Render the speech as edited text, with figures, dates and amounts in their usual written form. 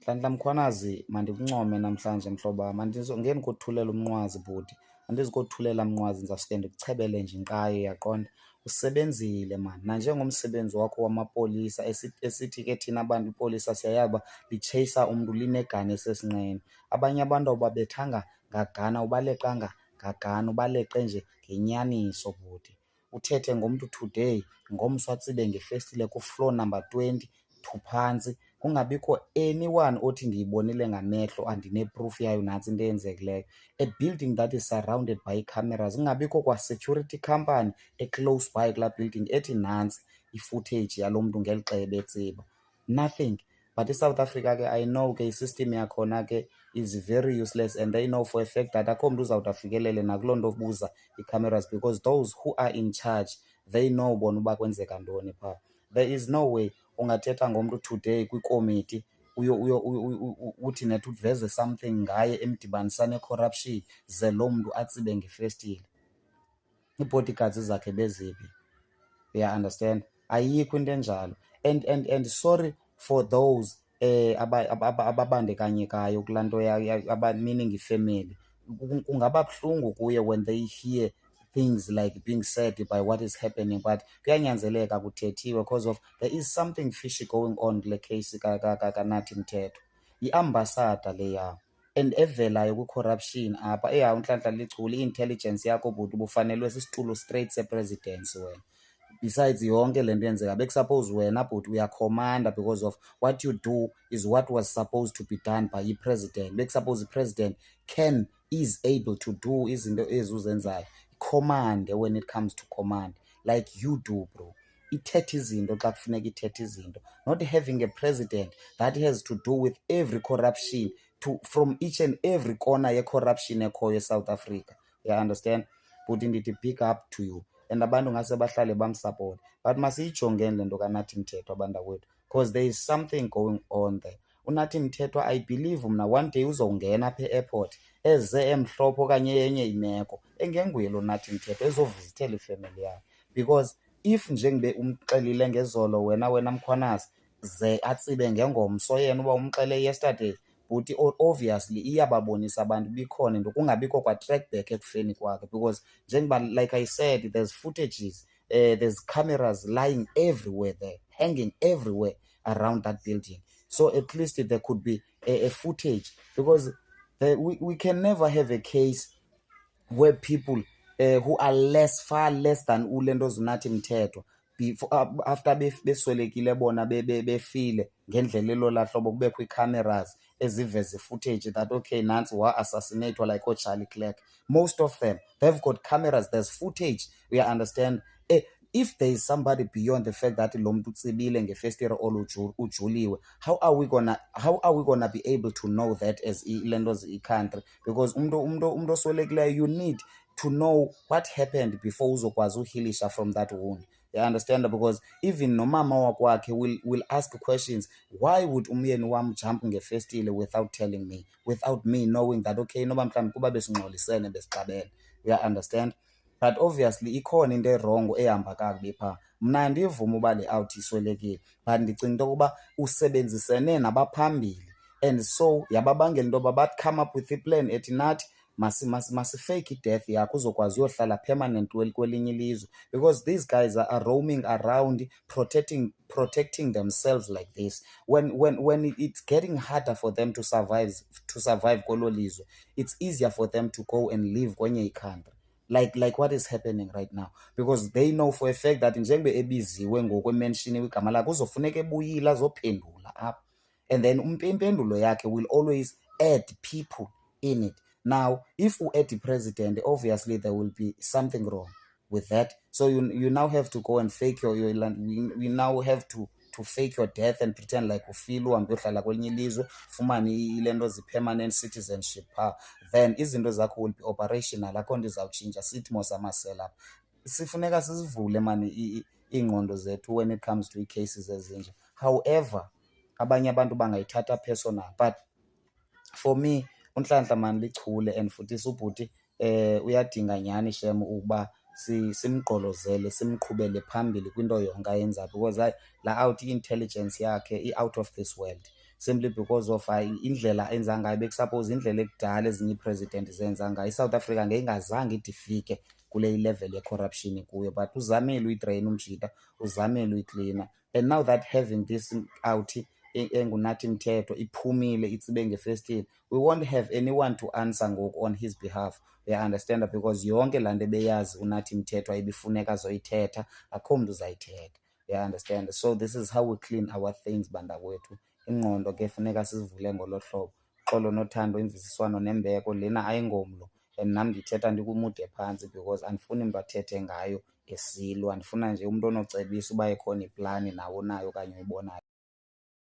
Nhlanhla Mkhwanazi, mandikuncome namhlanje mhloba wami, ngeke ngikuthulela umnqwazi bhuti, andizukothulela mnqwazi, ngizasuke ndikuchebele nje inqayi, uyaqonda. Usebenzile mani, nanjengomsebenzi wakho wamapolisa esithi ke thina abantu ipolisa siyayazi uba litsheyisa umntu linegani esesinqeni. Abanye abantu awubabethanga ngagana, ubaleqanga ngagana, ubaleqe nje ngenyaniso bhuti. Uthethe ngomntu today, ngomso atsibe ngefestile ku-floor number 20 phantsi, kungabikho anyone othi ndiyibonile ngamehlo andine-proof yayo nantsi into eyenzekileyo. A building that is surrounded by cameras, kungabikho kwa-security company e-close by kulaa building ethi nantsi i-footage yalo mntu ngeli xeba etsiba. Nothing. But iSouth Africa ke I know ke i-system yakhona ke is very useless, and they know for a fact that akho mntu uzawuthi afikelele nakuloo nto obuza i-cameras, because those who are in charge they know bona uba kwenzeka ntoni phaa. There is no way ungathetha ngomntu today kwikomiti uthi net uveze something ngaye emdibanisa ne-corruption ze loo mntu atsibe ngefestile. Ii-bodyguards zakhe beziphi? Understand? Ayikho into enjalo. And sorry for those ababandekanyekayo kulaa nto meaning ifamily. Kungaba buhlungu kuye when they hear things like being said by what is happening, but kuyanyanzeleka kuthethiwe because of there is something fishy going on kule case kaNathi Mthethwa. Yi-ambassador leya and evelayo kwi-corruption apha. Eyawo Nhlanhla lichule, i-intelligence yakho bhuti ubufanelwe sisitulo straight sepresidency wena. Besides yonke le nto yenzeka, bekusuppose wena bhuti uyakhomanda because of what you do is what was supposed to be done by i-president. Bekusuppose i-president is able to do izinto ezi uzenzayo. Command when it comes to command, like you do, bro. Ithethe izinto xa kufuneka ithethe izinto, not having a president that has to do with every corruption from each and every corner ye-corruption ekhoyo eSouth Africa. Understand? But ndithi big up to you, and abantu ngase bahlale bamsupport, but masiyijongeni le nto kaNathi Mthethwa abantakwethu, because there is something going on there. uNathi Mthethwa, I believe mna one day uzowungena apha e-airport eze emhlophe okanye enye imeko engenguye lo Nathi Mthethwa ezovizithela ifemeli yakhe, because if njengebe umxelile ngezolo wena Mkhwanazi ze atsibe ngengomso yena uba umxele yesterday, but obviously iyababonisa abantu bikhona into, kungabikho kwa-track back ekufeni kwakhe, because njengoba like I said there's footages, there's cameras lying everywhere there, hanging everywhere around that building. So at least there could be a footage, because we can never have a case where people who are far less than ulento zuNathi Mthethwa after beswelekile bona befile ngendlela elola hlobo, kubekho ii-cameras eziveza footage that okay nantsi wa-assassinatwa like Charlie Clerk. Most of them, they've got cameras, there's footage. We understand. If there is somebody beyond the fact that lo mntu utsibile ngefestire or ujuliwe, how are we gonna be able to know that as ilentos i-country? Because umntu oswelekileyo, you need to know what happened before uzokwazi uhilisha from that wound. You understand? Because even nomama wakwakhe will ask questions. Why would umyeni wam jump ngefestile without telling me, without me knowing that okay noba mhlawumbi kuba besingxolisene besixabene? You understand? But obviously ikhona into erongo ehamba kakubi phaa. Mna ndivuma uba le out iswelekile, but ndicinga into yokuba usebenzisene nabaphambili, and so yababangela into yoba bathi come up with i-plan ethi nathi masifake i-death yakho uzokwazi uyohlala permanent kwelinye ilizwe, because these guys are roaming around protecting themselves like this. When it's getting harder for them to survive kwelo lizwe, it's easier for them to go and live kwenye i-country. Like what is happening right now, because they know for a fact that njengoba ebiziwe ngokwemenshiniwe igama lakhe uzofuneka ebuyile azophendula apha, and then impendulo yakhe will always add people in it. Now if you add the president, obviously there will be something wrong with that. So you now have to go and fake your we now have to fake your death and pretend like ufile uhambe uyohlala kwelinye ilizwe, fumane ilento zi-permanent citizenship phaa, then izinto zakho will be operational, akho nto izawutshintsha. Sithi mos amasela apha sifuneka sizivule mani iingqondo zethu when it comes to ii-cases ezinje. However abanye abantu bangayithatha personal, but for me uNhlanhla mani lichule, and futhi ubhuti uyadinga nyhani shem ukuba simgqolozele simqhubele phambili kwinto yonke ayenzayo, because la out i-intelligence yakhe i-out of this world. simply because of indlela enza ngayo. Bekusuppose indlela ekudala ezinye ii-president zenza ngayo, iSouth Africa ngeyingazange ide ifike kule level ye-corruption kuyo, but uzamile uyidrayina umjita, uzamile uyiklina. And now that having this out engunathi mthetho iphumile itsibe ngefestile, we won't have anyone to answer ngoku on his behalf. Uya-understanda, because yonke laa nto ebeyazi unathi mthetho ayibifuneka azoyithetha, akho mntu uzayithetha. Uya-understand. So this is how we clean our things bantakwethu. Ingqondo ke funeka sizivule ngolo hlobo, uxolo nothando, imvisiswano nembeko. Lena ayingomlo and nam ndithetha ndikumude phantsi because andifuni mntu athethe ngayo esilwa. Ndifuna nje umntu onocebisa uba ikhona iplani nawo nayo okanye uyibonayo.